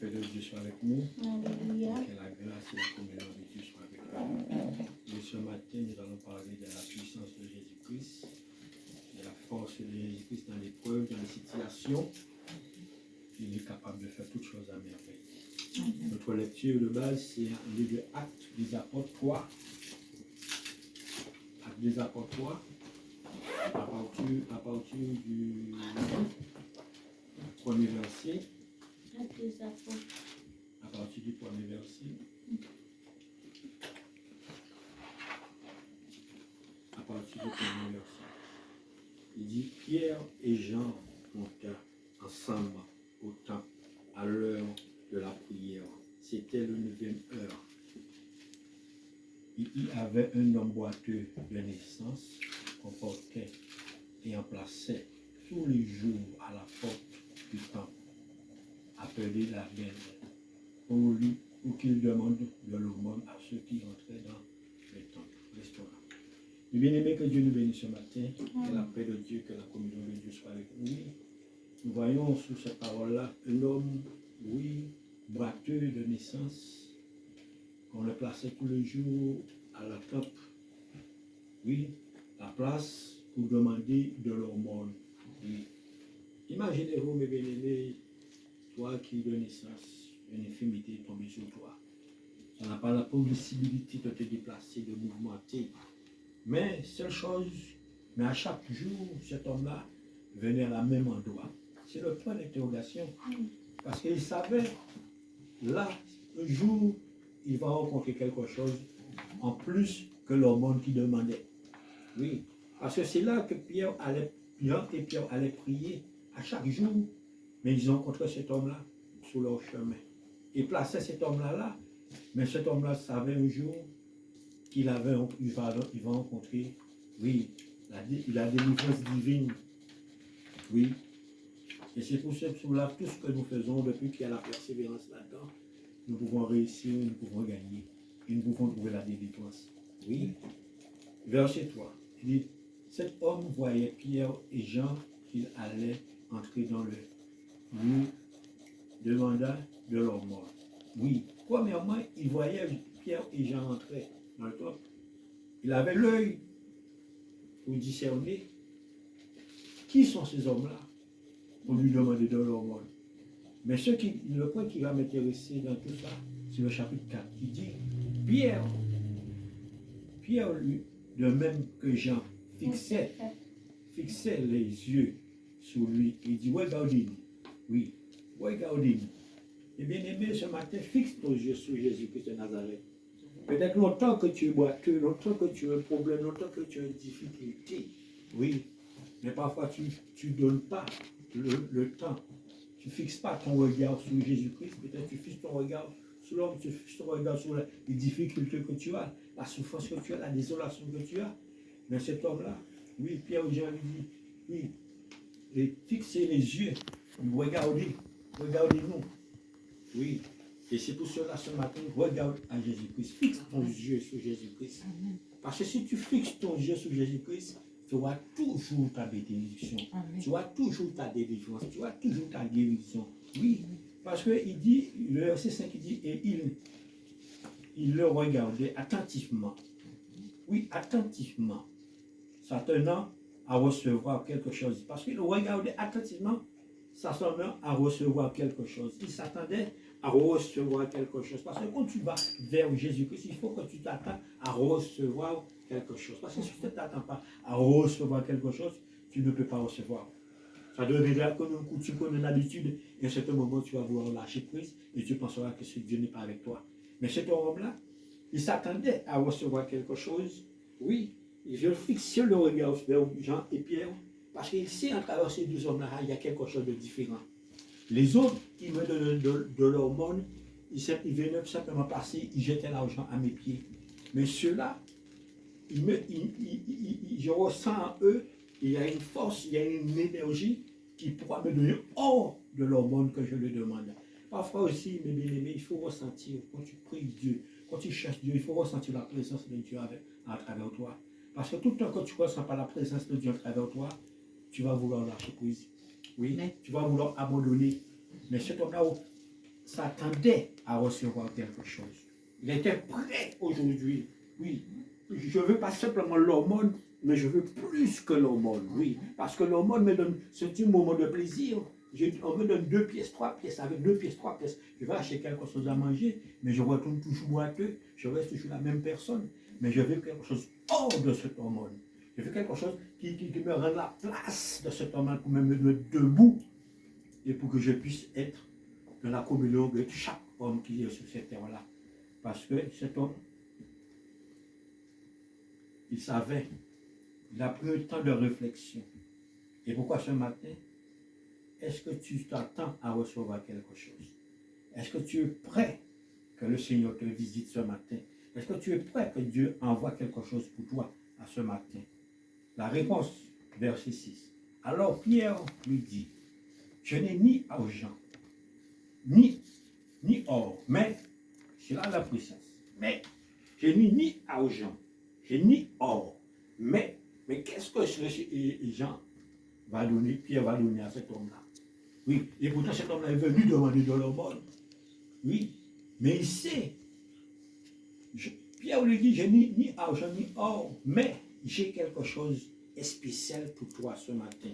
paix de Dieu soit avec nous. Alléluia. Que la grâce et la communion de Dieu soient avec nous. Et ce matin, nous allons parler de la puissance de Jésus-Christ, de la force de Jésus-Christ dans l'épreuve, dans les situations. Il est capable de faire toutes choses à merveille. Notre lecture de base, c'est un livre de Actes des Apôtres 3. Actes des Apôtres 3, à partir du premier verset. Actes des Apôtres. À partir du premier verset. À partir du premier verset. Il dit Pierre et Jean montèrent ensemble au temple à l'heure de la prière. C'était le 9e heure. Il y avait un homme boiteux de naissance qu'on portait et en plaçait tous les jours à la porte du temple, appelé la Belle, pour qu'il demande de l'aumône à ceux qui entraient dans le temple. Restons là. Bien-aimés, que Dieu nous bénisse ce matin, que la paix de Dieu, que la communion de Dieu soit avec nous. Nous voyons sous cette parole-là un homme, oui, boiteux de naissance, qu'on le plaçait tous les jours à la temple. Oui, la place pour demander de l'aumône. Oui. Imaginez-vous, mes bien-aimés, toi qui de naissance, une infirmité est tombée sur toi. Tu n'as pas la possibilité de te déplacer, de mouvementer. Mais seule chose, mais à chaque jour, cet homme-là venait à la même endroit. C'est le point d'interrogation. Parce qu'il savait, là, un jour, il va rencontrer quelque chose en plus que l'aumône qui demandait. Oui, parce que c'est là que Pierre et Pierre allaient prier à chaque jour. Mais ils ont rencontré cet homme-là sur leur chemin. Ils plaçaient cet homme-là là, mais cet homme-là savait un jour qu'il va rencontrer, oui, la délivrance divine. Oui. Et c'est pour cela, tout ce que nous faisons depuis qu'il y a la persévérance là-dedans, nous pouvons réussir, nous pouvons gagner. Et nous pouvons trouver la délivrance. Oui. Verset 3. Il dit, cet homme voyait Pierre et Jean qu'il allait entrer dans le lieu, demanda de leur mort. Oui. Premièrement, il voyait Pierre et Jean entrer dans le temple. Il avait l'œil pour discerner qui sont ces hommes-là pour lui demander de leur mort. Mais le point qui va m'intéresser dans tout ça, c'est le chapitre 4 qui dit Pierre, lui, de même que Jean, fixait les yeux sur lui. Il dit, regardez-nous. Oui, regardez-nous. Et bien aimé, ce matin, fixe ton yeux sur Jésus-Christ de Nazareth. Peut-être longtemps que tu es boiteux, longtemps que tu as un problème, longtemps que tu as une difficulté. Oui, mais parfois tu ne donnes pas le temps. Tu ne fixes pas ton regard sur Jésus-Christ. Peut-être tu fixes ton regard sur l'homme, tu fixes ton regard sur les difficultés que tu as, la souffrance que tu as, la désolation que tu as. Mais cet homme-là, oui, Pierre ou Jean lui dit, oui, et fixez les yeux, regardez-nous. Oui, et c'est pour cela ce matin, regarde à Jésus-Christ, fixe ton yeux sur Jésus-Christ. Parce que si tu fixes ton yeux sur Jésus-Christ, tu auras toujours ta bénédiction, tu auras toujours ta délivrance, tu auras toujours ta guérison. Oui, parce qu'il dit, le verset 5 il dit, et il le regardait attentivement. Oui, attentivement, s'attendant à recevoir quelque chose. Parce qu'il le regardait attentivement, s'attendant à recevoir quelque chose. Il s'attendait à recevoir quelque chose. Parce que quand tu vas vers Jésus-Christ, il faut que tu t'attends à recevoir quelque chose. Parce que si tu ne t'attends pas à recevoir quelque chose, tu ne peux pas recevoir. Ça deviendra comme une coutume, comme une habitude. Et à un certain moment, tu vas vouloir lâcher prise et tu penseras que ce Dieu n'est pas avec toi. Mais cet homme-là, il s'attendait à recevoir quelque chose. Oui, je fixais le regard vers Jean et Pierre parce qu'il sait à travers ces deux hommes-là, il y a quelque chose de différent. Les autres, ils me donnaient de leur monde, ils venaient simplement passer, ils jetaient l'argent à mes pieds. Mais ceux-là, je ressens en eux, il y a une force, il y a une énergie qui pourra me donner hors de leur monde que je le demande. Parfois aussi, mes bien-aimés, il faut ressentir, quand tu pries Dieu, quand tu cherches Dieu, il faut ressentir la présence de Dieu à travers toi. Parce que tout le temps que tu ne ressens pas la présence de Dieu à travers toi, tu vas vouloir lâcher prise. Oui, tu vas vouloir abandonner. Mais cet homme-là, s'attendait à recevoir quelque chose. Il était prêt aujourd'hui. Oui, je veux pas simplement l'aumône, mais je veux plus que l'aumône. Oui, parce que l'aumône me donne, c'est un moment de plaisir. On me donne 2 pièces, 3 pièces, avec 2 pièces, 3 pièces. Je vais acheter quelque chose à manger, mais je retourne toujours boiteux. Je reste toujours la même personne. Mais je veux quelque chose hors de cet aumône. Je veux quelque chose qui me rende la place de cet aumône pour me mettre debout et pour que je puisse être dans la communion de chaque homme qui est sur cette terre-là. Parce que cet homme, il savait, il a pris un temps de réflexion. Et pourquoi ce matin, est-ce que tu t'attends à recevoir quelque chose? Est-ce que tu es prêt que le Seigneur te visite ce matin? Est-ce que tu es prêt que Dieu envoie quelque chose pour toi à ce matin? La réponse, verset 6. Alors Pierre lui dit, je n'ai ni argent, ni or, mais, c'est là la puissance, mais je n'ai ni argent, je n'ai ni or, mais qu'est-ce que Jean va donner, Pierre va donner à cet homme-là? Oui, et pourtant cet homme-là est venu demander de l'aumône. Oui, mais il sait. Pierre lui dit, je n'ai ni argent ni or, mais j'ai quelque chose de spécial pour toi ce matin.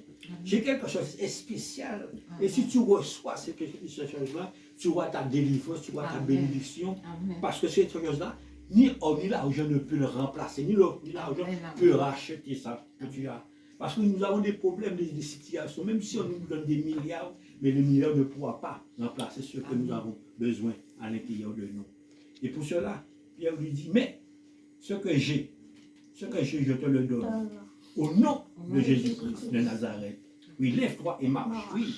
J'ai quelque chose de spécial. Et si tu reçois cette chose-là, tu vois ta délivrance, tu vois ta bénédiction. Parce que cette chose-là, ni or ni l'argent ne peut le remplacer, ni l'argent peut racheter ça que tu as. Parce que nous avons des problèmes, des situations, même si on nous donne des milliards, mais les milliards ne pourront pas remplacer ce que nous avons besoin à l'intérieur de nous. Et pour cela, Pierre lui dit, mais ce que j'ai, je te le donne. Au nom de Jésus-Christ de Nazareth. Oui, lève-toi et marche. Oui.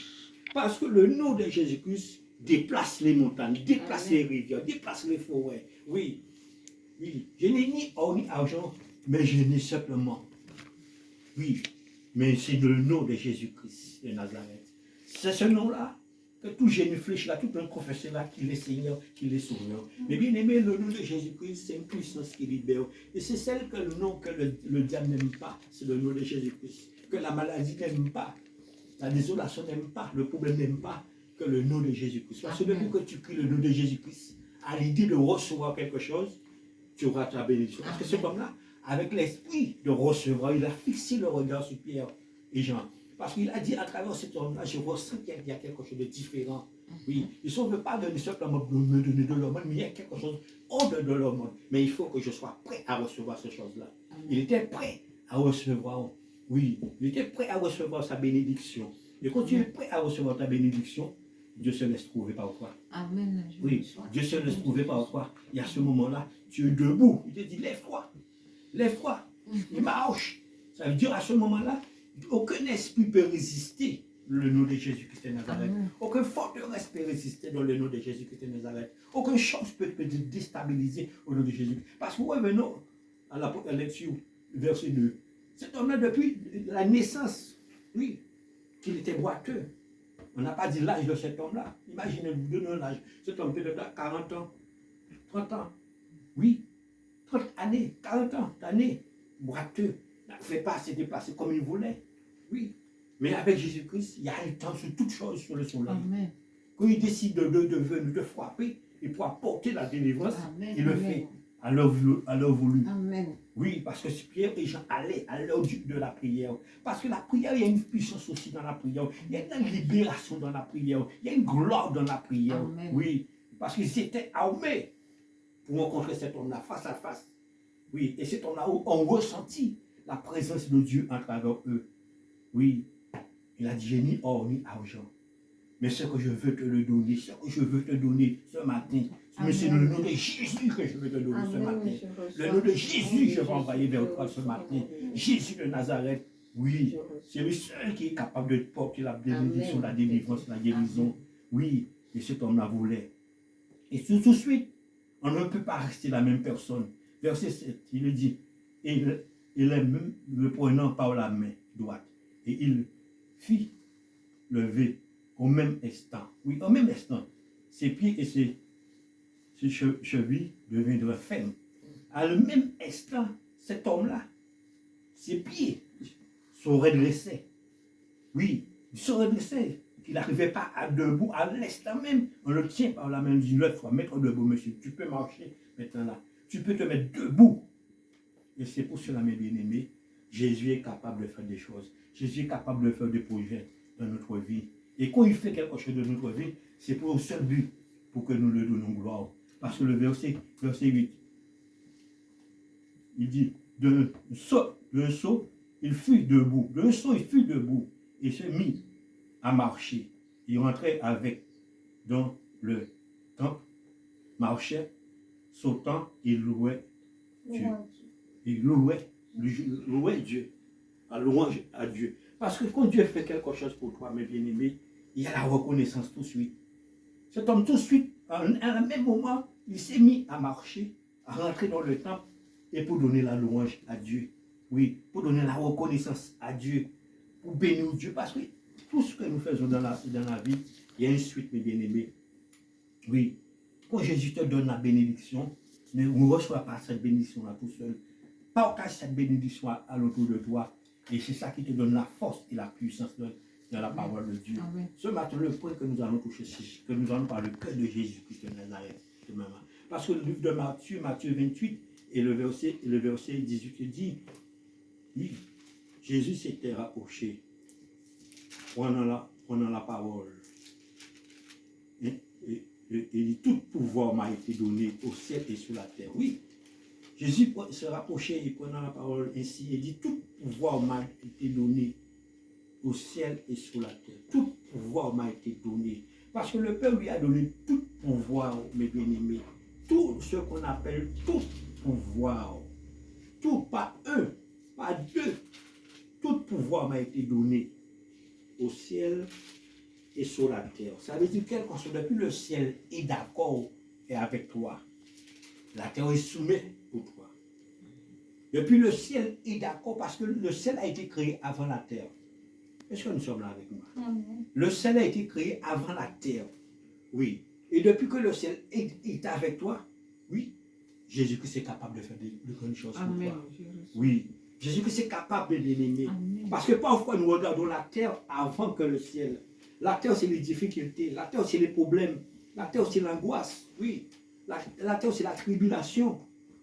Parce que le nom de Jésus-Christ déplace les montagnes, déplace les rivières, déplace les forêts. Oui. Oui. Je n'ai ni or ni argent, mais je n'ai simplement. Oui. Mais c'est le nom de Jésus-Christ de Nazareth. C'est ce nom-là que tout génie fléchi là, tout un confesseur là, qu'il est Seigneur, qu'il est Sauveur. Mais bien aimé, le nom de Jésus-Christ, c'est une puissance qui libère. Et c'est celle que le nom que le diable n'aime pas, c'est le nom de Jésus-Christ. Que la maladie n'aime pas, la désolation n'aime pas, le problème n'aime pas, que le nom de Jésus-Christ. Parce que depuis que tu cries le nom de Jésus-Christ, à l'idée de recevoir quelque chose, tu auras ta bénédiction. Parce que cet homme-là, avec l'esprit de recevoir, il a fixé le regard sur Pierre et Jean. Parce qu'il a dit à travers cet homme-là, je ressens qu'il y a quelque chose de différent. Oui, il ne veut pas donner simplement me donner de l'aumône, mais il y a quelque chose hors de l'aumône. Mais il faut que je sois prêt à recevoir ces choses-là. Il était prêt à recevoir, oui, il était prêt à recevoir sa bénédiction. Et quand tu es prêt à recevoir ta bénédiction, Dieu se laisse trouver par toi. Amen. Oui, Dieu se laisse trouver par toi. Et à ce moment-là, tu es debout. Il te dit, lève-toi, lève-toi, il marche. Ça veut dire à ce moment-là, aucun esprit peut résister le nom de Jésus-Christ de Nazareth. Aucune forteresse peut résister dans le nom de Jésus-Christ de Nazareth. Aucune chose peut te déstabiliser au nom de Jésus. Parce que revenons à l'Apocalypse, verset 2. Cet homme-là, depuis la naissance, oui, qu'il était boiteux. On n'a pas dit l'âge de cet homme-là. Imaginez-vous, donnez l'âge. Cet homme peut être 40 ans, 30 ans. Oui, 30 années, 40 ans d'années, boiteux. Il ne pouvait pas se déplacer comme il voulait. Oui. Mais avec Jésus-Christ, il y a le temps sur toutes choses sur le soleil. Amen. Quand il décide de frapper, il pourra porter la délivrance, il le fait à l'heure voulue. Amen. Oui, parce que Pierre et Jean allaient à l'heure de la prière. Parce que la prière, il y a une puissance aussi dans la prière. Il y a une libération dans la prière. Il y a une gloire dans la prière. Amen. Oui, parce qu'ils étaient armés pour rencontrer cet homme-là face à face. Oui, et cet homme-là ont ressenti la présence de Dieu à travers eux. Oui, il a dit, j'ai ni or ni argent. Mais ce que je veux te le donner, ce que je veux te donner ce matin, mais c'est le nom de Jésus que je veux te donner ce matin. Le nom de Jésus, je vais envoyer vers toi ce matin. Jésus de Nazareth, oui, c'est lui seul qui est capable de porter la bénédiction, la délivrance, la guérison. Oui, et cet homme-là voulait. Et tout de suite, on ne peut pas rester la même personne. Verset 7, il dit, et il est même le prenant par la main droite. Et il fit lever au même instant. Oui, au même instant, ses pieds et ses chevilles deviendraient fermes. À le même instant, cet homme-là, ses pieds se redressaient. Oui, il se redressait. qu'il n'arrivait pas à debout, à l'instant même, on le tient par la main, on dit, il faut mettre debout, monsieur, tu peux marcher maintenant là, tu peux te mettre debout. Et c'est pour cela, mes bien-aimés, Jésus est capable de faire des choses. Jésus est capable de faire des projets dans notre vie. Et quand il fait quelque chose de notre vie, c'est pour un seul but, pour que nous le donnons gloire. Parce que le verset 8, il dit, d'un saut, il fut debout. D'un saut, il fut debout et se mit à marcher. Il rentrait avec dans le temple, marchait, sautant, il louait Dieu. Il louait Dieu, à louange à Dieu. Parce que quand Dieu fait quelque chose pour toi, mes bien-aimés, il y a la reconnaissance tout de suite. Cet homme, tout de suite, à un même moment, il s'est mis à marcher, à rentrer dans le temple et pour donner la louange à Dieu. Oui, pour donner la reconnaissance à Dieu, pour bénir Dieu. Parce que tout ce que nous faisons dans la vie, il y a une suite, mes bien-aimés. Oui, quand Jésus te donne la bénédiction, mais on ne reçoit pas cette bénédiction-là tout seul. Partage cette bénédiction à l'autour de toi. Et c'est ça qui te donne la force et la puissance dans la parole de Dieu. Amen. Ce matin, le point que nous allons toucher, c'est que nous allons parler le cœur de Jésus-Christ de Nazareth. Parce que le livre de Matthieu 28 et le verset 18 dit, oui, Jésus s'était rapproché, prenant la parole. Et il dit, tout pouvoir m'a été donné au ciel et sur la terre. Oui, Jésus se rapprochait et prenant la parole ainsi, il dit, tout pouvoir m'a été donné au ciel et sur la terre. Tout pouvoir m'a été donné. Parce que le Père lui a donné tout pouvoir, mes bien-aimés. Tout ce qu'on appelle tout pouvoir. Tout, pas un, pas deux. Tout pouvoir m'a été donné au ciel et sur la terre. Ça veut dire que depuis le ciel est d'accord et avec toi. La terre est soumise pour toi. Depuis le ciel est d'accord parce que le ciel a été créé avant la terre. Est-ce que nous sommes là avec moi? Amen. Le ciel a été créé avant la terre. Oui. Et depuis que le ciel est avec toi, oui, Jésus-Christ est capable de faire de grandes choses pour toi. Oui. Jésus-Christ est capable de l'aimer. Parce que parfois nous regardons la terre avant que le ciel. La terre, c'est les difficultés. La terre, c'est les problèmes. La terre, c'est l'angoisse. Oui. La terre, c'est la tribulation.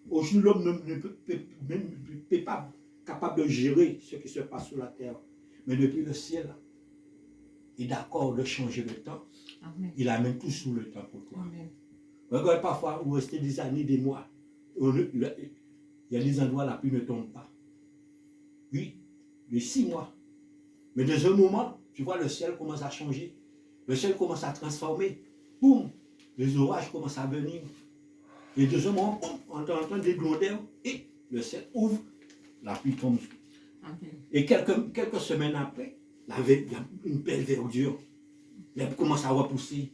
Aujourd'hui, l'homme ne peut pas capable de gérer ce qui se passe sur la terre. Mais depuis le ciel, il est d'accord de changer le temps. Amen. Il amène tout sous le temps pour toi. Amen. Regarde, parfois, vous restez des années, des mois. Il y a des endroits où la pluie ne tombe pas. Oui, de 6 mois. Mais dans un moment, tu vois, le ciel commence à changer. Le ciel commence à transformer. Boum, les orages commencent à venir. Et dans un moment, on entend des grondeurs et le ciel ouvre, la pluie tombe. Amen. Et quelques semaines après, il y a une belle verdure. L'herbe commence à repousser.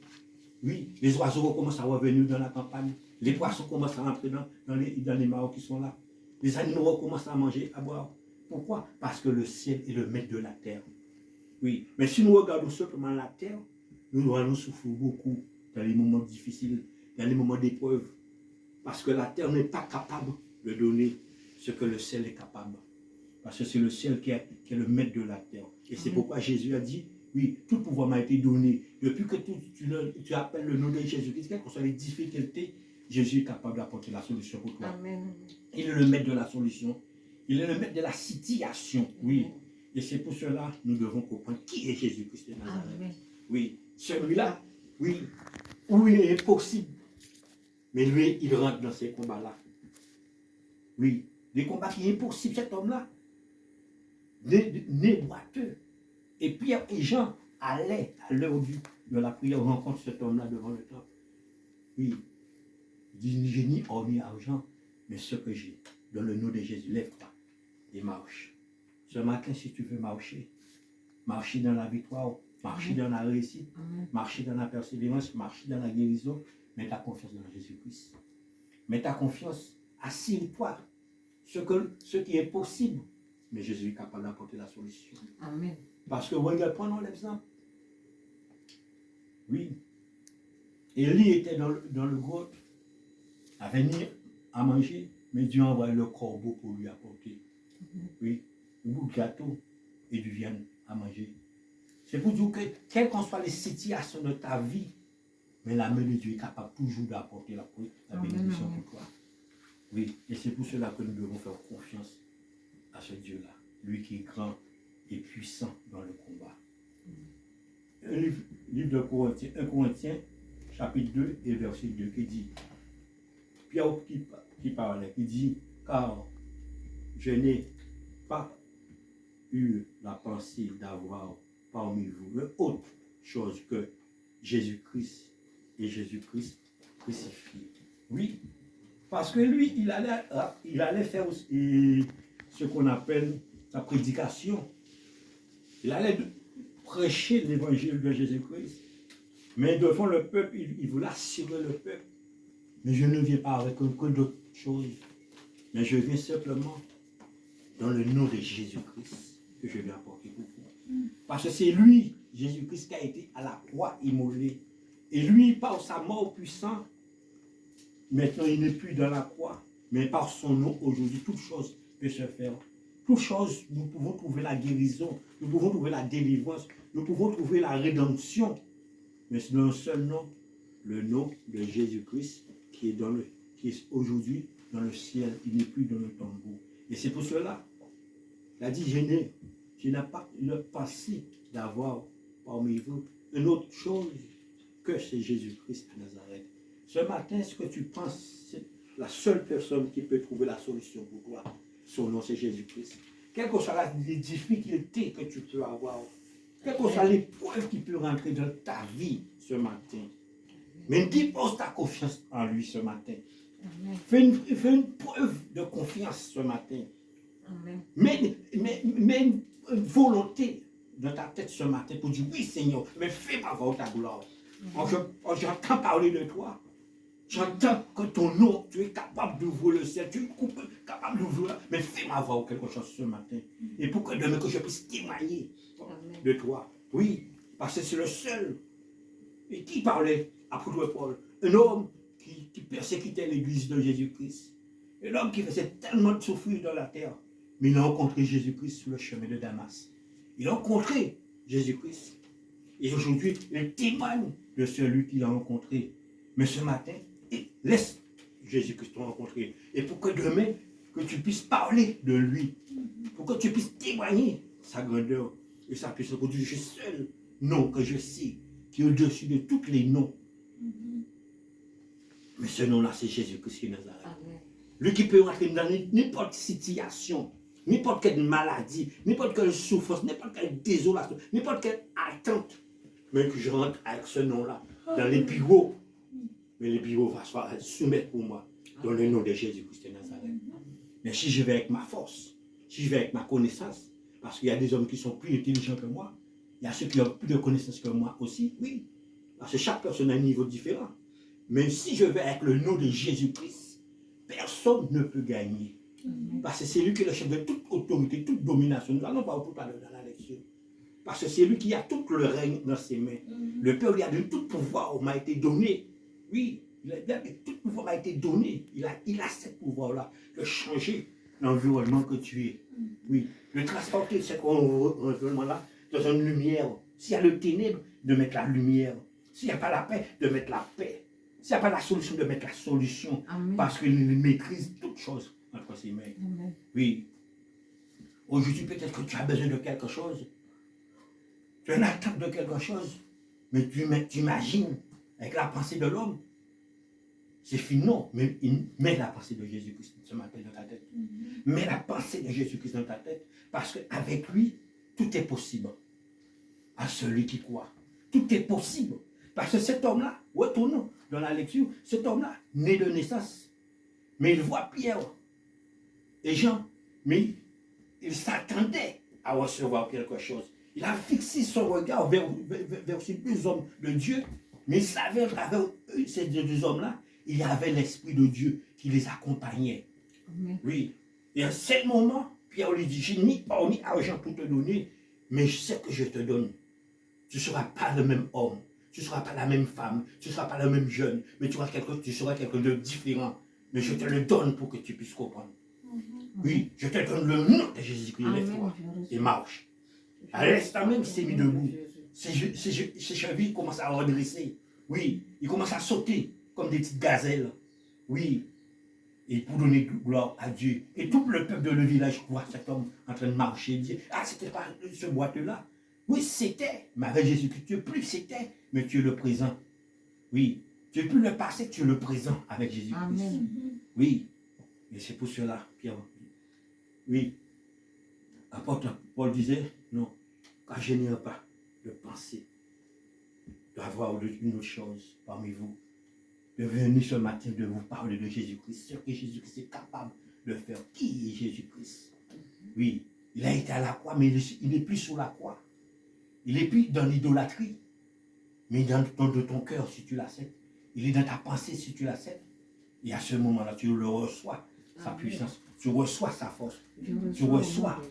Oui, les oiseaux commencent à revenir dans la campagne. Les poissons commencent à rentrer dans les mares qui sont là. Les animaux commencent à manger, à boire. Pourquoi? Parce que le ciel est le maître de la terre. Oui, mais si nous regardons simplement la terre, nous allons souffrir beaucoup dans les moments difficiles, dans les moments d'épreuve. Parce que la terre n'est pas capable de donner ce que le ciel est capable. Parce que c'est le ciel qui est le maître de la terre. Et c'est pourquoi Jésus a dit, oui, tout pouvoir m'a été donné. Depuis que tu appelles le nom de Jésus-Christ, quelles que soient les difficultés, Jésus est capable d'apporter la solution pour toi. Amen. Il est le maître de la solution. Il est le maître de la situation. Oui. Et c'est pour cela que nous devons comprendre qui est Jésus-Christ de Nazareth. Oui. Celui-là, oui, où il est possible. Mais lui, il rentre dans ces combats-là. Oui. Des combats qui sont impossibles, cet homme-là. Né boiteux. Et Pierre et Jean allaient à l'heure de la prière, rencontrent cet homme-là devant le temple. Oui. Il dit, j'ai ni or ni argent, mais ce que j'ai, dans le nom de Jésus, lève-toi et marche. Ce matin, si tu veux marcher dans la victoire, marcher dans la réussite, marcher dans la persévérance, marcher dans la guérison, mets ta confiance dans Jésus-Christ. Mets ta confiance, assure-toi ce qui est possible. Mais Jésus est capable d'apporter la solution. Amen. Parce que regarde, prenons l'exemple. Oui. Élie était dans le grotte, à venir à manger, mais Dieu a envoyé le corbeau pour lui apporter. Oui, un bout de gâteau et du viande à manger. C'est pour dire que, quelles qu'en soient les situations de ta vie, mais la main de Dieu est capable toujours d'apporter la bénédiction pour toi. Oui, et c'est pour cela que nous devons faire confiance à ce Dieu-là, lui qui est grand et puissant dans le combat. Un livre de Corinthiens, 1 Corinthiens, chapitre 2 et verset 2, qui dit, Pierre qui parlait, qui dit, car je n'ai pas eu la pensée d'avoir parmi vous une autre chose que Jésus-Christ et Jésus-Christ crucifié. Oui, parce que lui, il allait faire aussi ce qu'on appelle sa prédication. Il allait prêcher l'évangile de Jésus-Christ. Mais devant le peuple, il voulait assurer le peuple. Mais je ne viens pas avec que d'autres choses. Mais je viens simplement dans le nom de Jésus-Christ que je viens apporter pour vous. Parce que c'est lui, Jésus-Christ, qui a été à la croix immolé. Et lui, par sa mort puissante, maintenant il n'est plus dans la croix. Mais par son nom, aujourd'hui, toute chose peut se faire. Toute chose, nous pouvons trouver la guérison, nous pouvons trouver la délivrance, nous pouvons trouver la rédemption. Mais c'est dans un seul nom, le nom de Jésus-Christ, qui est aujourd'hui dans le ciel, il n'est plus dans le tombeau. Et c'est pour cela, il a dit, je n'ai pas le passé d'avoir parmi vous une autre chose que c'est Jésus-Christ à Nazareth. Ce matin, est-ce que tu penses c'est la seule personne qui peut trouver la solution pour toi? Son nom, c'est Jésus-Christ. Quelles que soient les difficultés que tu peux avoir, quelle que soit l'épreuve qui peut rentrer dans ta vie ce matin, mais dépose ta confiance en lui ce matin. Fais une preuve de confiance ce matin. Amen. Mets une volonté dans ta tête ce matin pour dire oui Seigneur, mais fais-moi voir ta gloire. J'entends parler de toi. J'entends que ton nom, tu es capable d'ouvrir le ciel, tu es capable d'ouvrir, mais fais-moi voir quelque chose ce matin. Et pour que demain que je puisse témoigner de toi. Oui, parce que c'est le seul. Et qui parlait, apôtre Paul? Un homme qui persécutait l'église de Jésus-Christ. Un homme qui faisait tellement de souffrir dans la terre. Mais il a rencontré Jésus-Christ sur le chemin de Damas. Il a rencontré Jésus-Christ. Et aujourd'hui, il témoigne de celui qu'il a rencontré. Mais ce matin, laisse Jésus-Christ te rencontrer. Et pour que demain, que tu puisses parler de lui. Pour que tu puisses témoigner sa grandeur et sa puissance. Pour dire, je suis seul nom que je sais, qui est au-dessus de tous les noms. Mais ce nom-là, c'est Jésus-Christ de Nazareth. Lui qui peut rentrer dans n'importe quelle situation, n'importe quelle maladie, n'importe quelle souffrance, n'importe quelle désolation, n'importe quelle attente. Mais que je rentre avec ce nom-là dans les bureaux. Mais les bureaux vont se soumettre pour moi dans le nom de Jésus-Christ de Nazareth. Mais si je vais avec ma force, si je vais avec ma connaissance, parce qu'il y a des hommes qui sont plus intelligents que moi, il y a ceux qui ont plus de connaissances que moi aussi, oui. Parce que chaque personne a un niveau différent. Mais si je vais avec le nom de Jésus-Christ, personne ne peut gagner. Parce que c'est lui qui est le chef de toute autorité, toute domination. Nous allons voir tout à l'heure dans la lecture. Parce que c'est lui qui a tout le règne dans ses mains. Le Père lui a donné tout pouvoir, m'a été donné. Oui, tout pouvoir m'a été donné. Il a ce pouvoir-là de changer l'environnement que tu es. Oui, de transporter cet environnement-là dans une lumière. S'il y a le ténèbre, de mettre la lumière. S'il n'y a pas la paix, de mettre la paix. S'il n'y a pas la solution, de mettre la solution. Amen. Parce qu'il maîtrise toutes choses entre ses mains. Amen. Oui. Aujourd'hui, peut-être que tu as besoin de quelque chose. Tu as une attente de quelque chose. Mais tu imagines avec la pensée de l'homme. C'est fini, non. Mais mets la pensée de Jésus-Christ ce matin dans ta tête. Mets la pensée de Jésus-Christ dans ta tête. Parce qu'avec lui, tout est possible. À celui qui croit. Tout est possible. Parce que cet homme-là, retournons dans la lecture, cet homme-là, né de naissance, mais il voit Pierre et Jean, mais il s'attendait à recevoir quelque chose. Il a fixé son regard vers ces deux hommes de Dieu, mais il savait à travers ces deux hommes-là, il y avait l'Esprit de Dieu qui les accompagnait. Amen. Oui. Et à ce moment, Pierre lui dit, j'ai ni or ni argent pour te donner, mais je sais que je te donne. Tu ne seras pas le même homme. Tu ne seras pas la même femme, tu ne seras pas le même jeune, mais tu seras quelqu'un de différent. Mais je te le donne pour que tu puisses comprendre. Oui, je te donne le nom de Jésus-Christ, lève-toi et marche. À l'instant même, il s'est mis debout. ses chevilles commencent à redresser. Oui, il commence à sauter comme des petites gazelles. Oui, et pour donner gloire à Dieu. Et tout le peuple de le village voit cet homme en train de marcher. Il dit, ah, c'était pas ce boiteux-là. Oui, c'était. Mais avec Jésus-Christ, tu es plus c'était, mais tu es le présent. Oui, tu es plus le passé, tu es le présent avec Jésus-Christ. Oui, et c'est pour cela, Pierre. Oui, apôtre Paul disait, non, car je n'ai pas de pensée d'avoir une autre chose parmi vous, de venir ce matin de vous parler de Jésus-Christ, ce que Jésus-Christ est capable de faire. Qui est Jésus-Christ? Oui, il a été à la croix, mais il n'est plus sur la croix. Il n'est plus dans l'idolâtrie, mais dans ton cœur si tu l'acceptes. Il est dans ta pensée si tu l'acceptes. Et à ce moment-là, tu le reçois, sa puissance, tu reçois sa force, tu reçois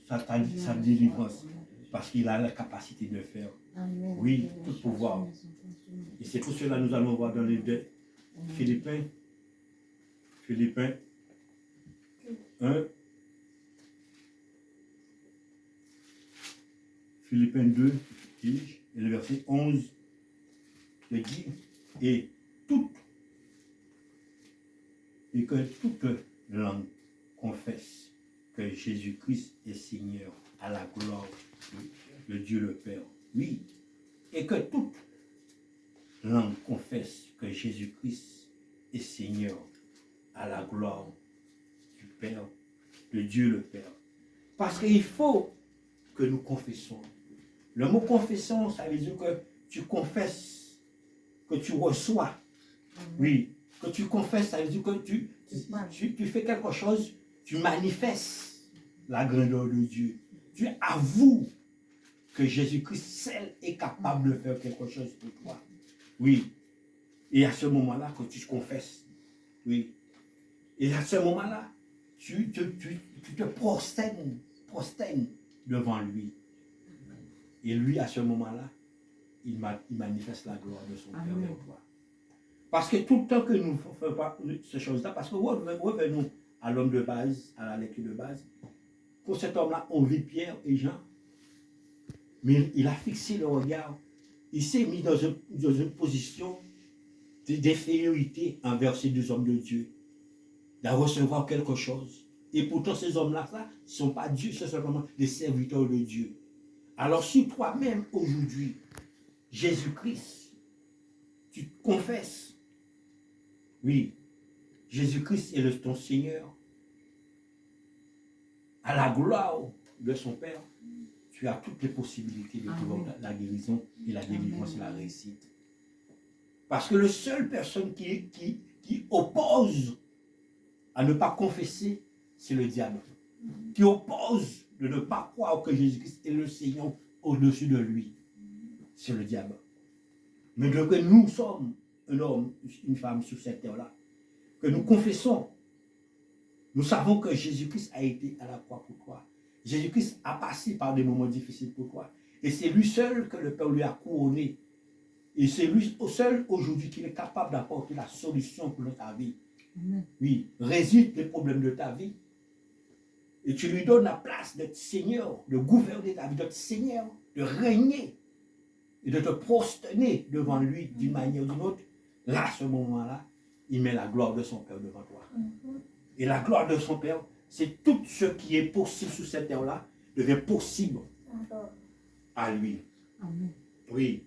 sa délivrance, parce qu'il a la capacité de faire. Oui, tout pouvoir. Et c'est pour cela que nous allons voir dans les deux. Philippiens 1. Philippiens 2, et le verset 11, il dit, et que toute langue confesse que Jésus-Christ est Seigneur à la gloire de Dieu le Père. Oui, et que toute langue confesse que Jésus-Christ est Seigneur à la gloire du Père, de Dieu le Père. Parce qu'il faut que nous confessons. Le mot confession, ça veut dire que tu confesses, que tu reçois. Oui, que tu confesses, ça veut dire que tu fais quelque chose, tu manifestes la grandeur de Dieu. Tu avoues que Jésus-Christ seul est capable de faire quelque chose pour toi. Oui. Et à ce moment-là, que tu confesses. Oui. Et à ce moment-là, tu te prosternes devant lui. Et lui, à ce moment-là, il manifeste la gloire de son Père avec toi. Parce que tout le temps que nous ne faisons pas ces choses-là, parce que revenons à l'homme de base, à la lecture de base, pour cet homme-là, on vit Pierre et Jean, mais il a fixé le regard, il s'est mis dans une position d'infériorité envers ces deux hommes de Dieu, de recevoir quelque chose. Et pourtant, ces hommes-là, ne sont pas Dieu, ce sont simplement des serviteurs de Dieu. Alors, si toi-même, aujourd'hui, Jésus-Christ, tu te confesses, oui, Jésus-Christ est ton Seigneur, à la gloire de son Père, tu as toutes les possibilités de pouvoir la guérison et la délivrance et la réussite. Parce que la seule personne qui oppose à ne pas confesser, c'est le diable. Qui oppose de ne pas croire que Jésus-Christ est le Seigneur au-dessus de lui. C'est le diable. Mais que nous sommes un homme, une femme sur cette terre-là, que nous confessons, nous savons que Jésus-Christ a été à la croix pour toi. Jésus-Christ a passé par des moments difficiles pour toi. Et c'est lui seul que le Père lui a couronné. Et c'est lui seul aujourd'hui qui est capable d'apporter la solution pour ta vie. Oui, résoudre les problèmes de ta vie. Et tu lui donnes la place d'être Seigneur, de gouverner ta vie, d'être Seigneur, de régner et de te prosterner devant lui d'une manière ou d'une autre. Là, à ce moment-là, il met la gloire de son Père devant toi. Et la gloire de son Père, c'est tout ce qui est possible sur cette terre-là devient possible à lui. Amen. Oui.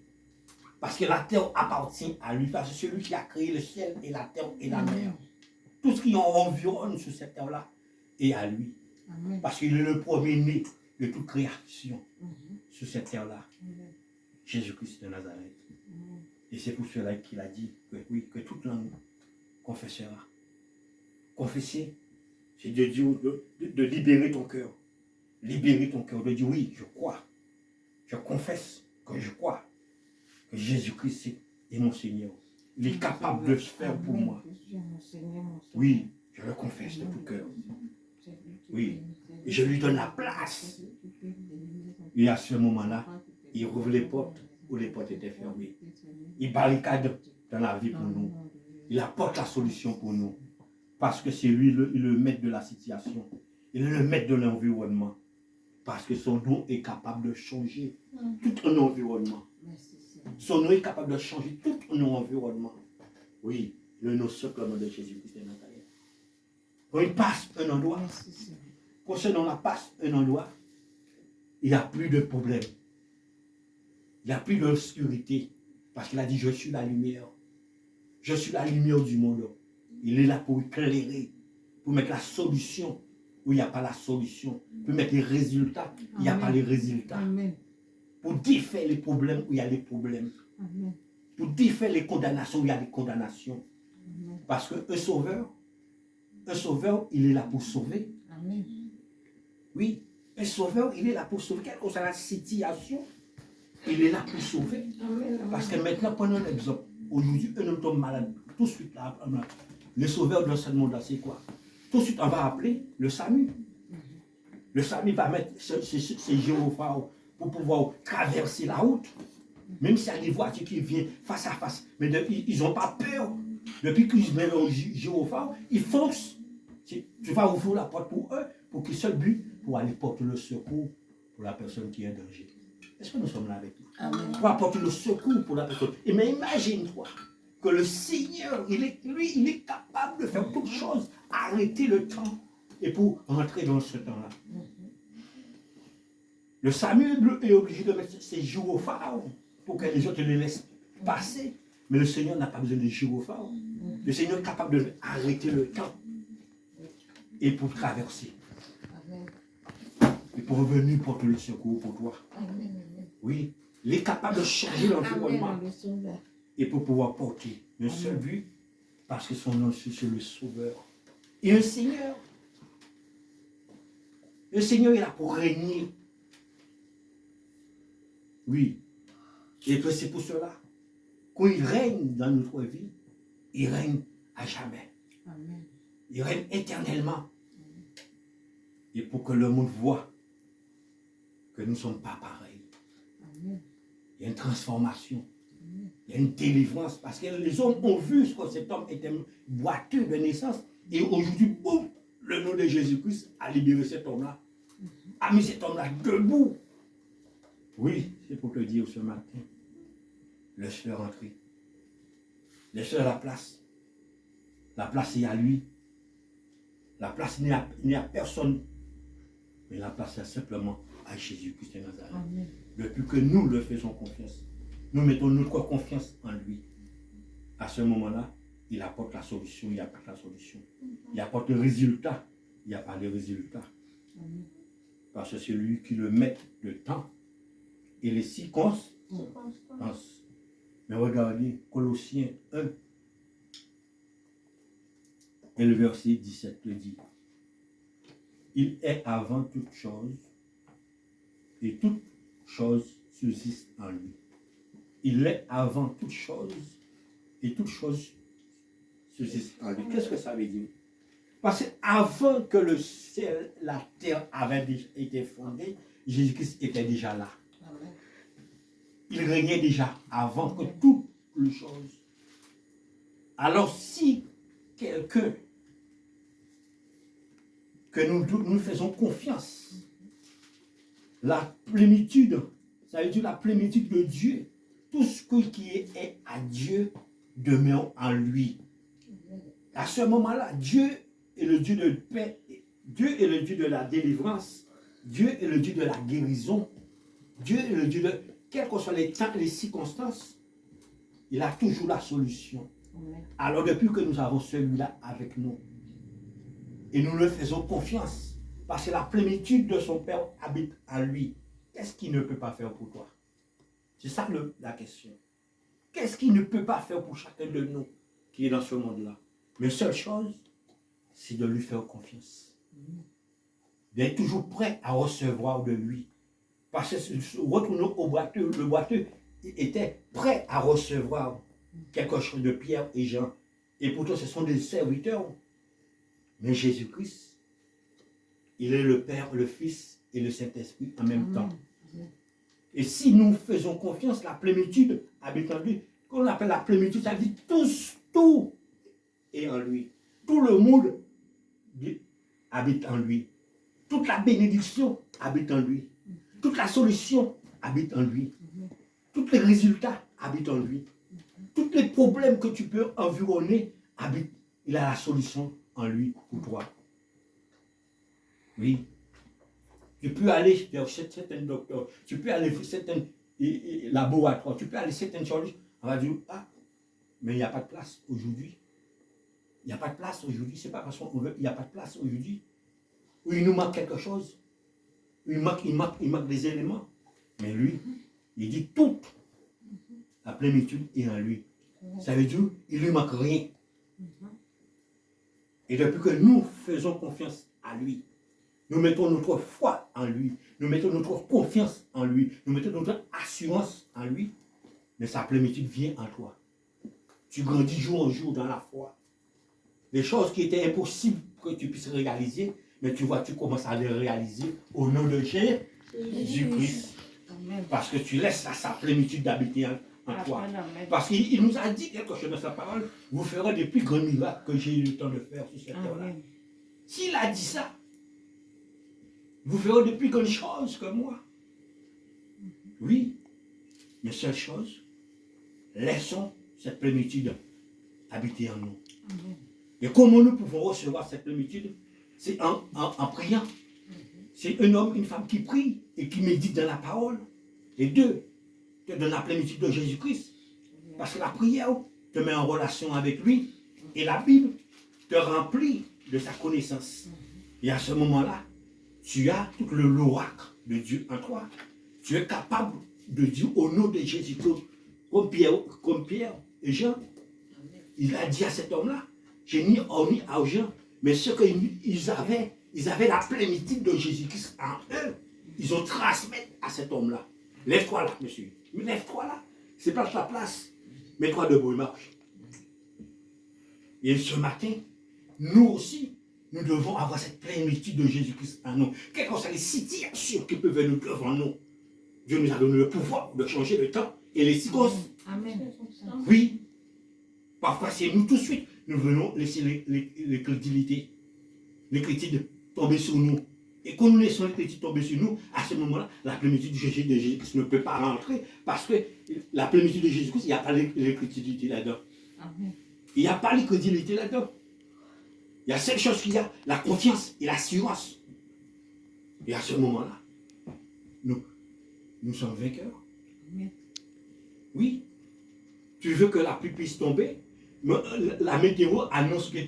Parce que la terre appartient à lui. Parce que c'est lui qui a créé le ciel et la terre et la mer. Tout ce qui environne sur cette terre-là est à lui. Amen. Parce qu'il est le premier-né de toute création sur cette terre-là. Jésus-Christ de Nazareth. Et c'est pour cela qu'il a dit que, oui, que toute langue confessera. Confesser, c'est de dire, de libérer ton cœur. Libérer ton cœur, de dire oui, je crois. Je confesse que je crois que Jésus-Christ est mon Seigneur. Il est capable de se faire pour moi. Oui, je le confesse de tout cœur. Oui, et je lui donne la place. Et à ce moment-là, il rouvre les portes où les portes étaient fermées. Il barricade dans la vie pour nous. Il apporte la solution pour nous. Parce que c'est lui le maître de la situation. Il est le maître de l'environnement. Parce que son nom est capable de changer tout un environnement. Merci, Seigneur. Son nom est capable de changer tout un environnement. Oui, le nom simplement de Jésus-Christ de Nazareth. Quand il passe un endroit, Merci, Seigneur. quand ce nom-là passe un endroit, il n'y a plus de problème. Il n'y a plus d'obscurité. Parce qu'il a dit, je suis la lumière. Je suis la lumière du monde. Il est là pour éclairer, pour mettre la solution où il n'y a pas la solution, pour mettre les résultats où il n'y a pas les résultats, Amen. pour défaire les problèmes où il y a les problèmes, Amen. pour défaire les condamnations où il y a les condamnations. Amen. Parce qu'un sauveur, il est là pour sauver. Amen. Oui, un sauveur, il est là pour sauver. Quelle que soit la situation, il est là pour sauver. Amen. Parce que maintenant, prenons un exemple. Aujourd'hui, un homme tombe malade. Tout de suite, là, le sauveur de ce monde-là, c'est quoi? Tout de suite, on va appeler le SAMU. Le SAMU va mettre ses gyrophares pour pouvoir traverser la route. Même s'il y a des voitures qui viennent face à face. Mais ils n'ont pas peur. Depuis qu'ils mettent leur gyrophare, ils foncent. Tu vas ouvrir la porte pour eux, pour qu'ils seul but, pour aller porter le secours pour la personne qui est en danger. Est-ce que nous sommes là avec nous? Amen. Pour apporter le secours pour la personne. Et mais imagine-toi que le Seigneur, il est capable de faire toutes choses, arrêter le temps et pour rentrer dans ce temps-là. Le Samuel est obligé de mettre ses gyrophares pour que les autres les laissent passer. Mais le Seigneur n'a pas besoin de gyrophares. Le Seigneur est capable de arrêter le temps et pour traverser. Amen. Et pour revenir porter le secours pour toi. Amen. Oui, il est capable de changer l'environnement. Amen. Le Sauveur. Et pour pouvoir porter le seul but, parce que son nom c'est le Sauveur. Et un Seigneur. Le Seigneur est là pour régner. Oui. Et que c'est pour cela, quand il règne dans notre vie, il règne à jamais. Amen. Il règne éternellement. Et pour que le monde voit que nous ne sommes pas pareils. Amen. Il y a une transformation. Il y a une délivrance. Parce que les hommes ont vu que cet homme était boiteux de naissance. Et aujourd'hui, boum, le nom de Jésus-Christ a libéré cet homme-là. A mis cet homme-là debout. Oui, c'est pour te dire ce matin. Laisse-le rentrer. Laisse-le la place. La place est à lui. La place n'est à personne. Mais la place est simplement à Jésus-Christ de Nazareth. Amen. Depuis que nous le faisons confiance, nous mettons notre confiance en lui. À ce moment-là, il apporte la solution, il apporte la solution. Il apporte le résultat, il n'y a pas de résultat. Amen. Parce que c'est lui qui le met le temps et les circonstances. Mais regardez, Colossiens 1 et le verset 17 le dit. Il est avant toute chose et toute chose subsiste en lui. Il est avant toute chose et toute chose subsiste en lui. Qu'est-ce que ça veut dire? Parce qu'avant que le ciel, la terre avait été fondée, Jésus-Christ était déjà là. Amen. Il régnait déjà avant que toutes les choses. Alors si quelqu'un que nous faisons confiance, la plénitude, ça veut dire la plénitude de Dieu, tout ce qui est à Dieu demeure en lui. À ce moment-là, Dieu est le Dieu de paix, Dieu est le Dieu de la délivrance, Dieu est le Dieu de la guérison, Dieu est le Dieu de, quels que soient les temps, les circonstances, il a toujours la solution. Amen. Alors depuis que nous avons celui-là avec nous, et nous le faisons confiance, parce que la plénitude de son Père habite en lui, qu'est-ce qu'il ne peut pas faire pour toi? C'est ça la question. Qu'est-ce qu'il ne peut pas faire pour chacun de nous qui est dans ce monde-là? Mais seule chose, c'est de lui faire confiance. D'être toujours prêt à recevoir de lui. Parce que retournons au boiteux, le boiteux était prêt à recevoir quelque chose de Pierre et Jean. Et pourtant, ce sont des serviteurs. Mais Jésus-Christ, il est le Père, le Fils et le Saint-Esprit en même temps. Et si nous faisons confiance, la plénitude habite en lui. Quand on appelle la plénitude, ça dit tout est en lui. Tout le monde habite en lui. toute la bénédiction habite en lui. Toute la solution habite en lui. Tous les résultats habitent en lui. Tous les problèmes que tu peux environner habitent. Il a la solution en lui pour toi. Oui. Tu peux aller vers certains docteurs, tu peux aller vers certains laboratoires, tu peux aller certaines choses. On va dire, ah, mais il n'y a pas de place aujourd'hui. Il n'y a pas de place aujourd'hui. C'est pas parce qu'on veut, il n'y a pas de place aujourd'hui. Ou il nous manque quelque chose. Il manque des éléments. Mais lui, il dit toute la plénitude est en lui. Ça veut dire qu'il ne lui manque rien. Et depuis que nous faisons confiance à lui, nous mettons notre foi en lui, nous mettons notre confiance en lui, nous mettons notre assurance en lui, mais sa plénitude vient en toi. Tu grandis jour en jour dans la foi. Les choses qui étaient impossibles que tu puisses réaliser, mais tu vois, tu commences à les réaliser au nom de Jésus-Christ. Parce que tu laisses sa plénitude d'habiter en toi. Parce qu'il nous a dit quelque chose dans sa parole, vous ferez des plus grands miracles que j'ai eu le temps de faire sur cette terre-là. S'il a dit ça, vous ferez de plus grandes choses que moi. Oui, mais seule chose, laissons cette plénitude habiter en nous. Et comment nous pouvons recevoir cette plénitude? C'est en priant. C'est un homme, une femme qui prie et qui médite dans la parole. Et deux, te donne la plénitude de Jésus-Christ. Parce que la prière te met en relation avec lui. Et la Bible te remplit de sa connaissance. Et à ce moment-là, tu as tout le l'oracle de Dieu en toi. Tu es capable de dire au nom de Jésus-Christ, comme Pierre et Jean, il a dit à cet homme-là, j'ai ni or ni argent, mais ce qu'ils avaient, ils avaient la plénitude de Jésus-Christ en eux. Ils ont transmis à cet homme-là. Lève-toi là, monsieur. Lève-toi là. C'est pas ta place. Mets-toi debout et marche. Et ce matin, nous aussi, nous devons avoir cette plénitude de Jésus-Christ en nous. Quelles que soient les situations qui peuvent venir devant nous, Dieu nous a donné le pouvoir de changer le temps et les circonstances. Amen. Oui. Parfois, c'est nous tout de suite, nous venons laisser les crédilités, les critiques tomber sur nous. Et quand nous laissons les critiques tomber sur nous, à ce moment-là, la plénitude de Jésus-Christ ne peut pas rentrer parce que la plénitude de Jésus-Christ, il n'y a pas les crédilités là-dedans. Il n'y a pas les crédilités là-dedans. Il y a cette chose qu'il y a, la confiance et l'assurance. Et à ce moment-là, nous sommes vainqueurs. Oui. Tu veux que la pluie puisse tomber? La météo annonce que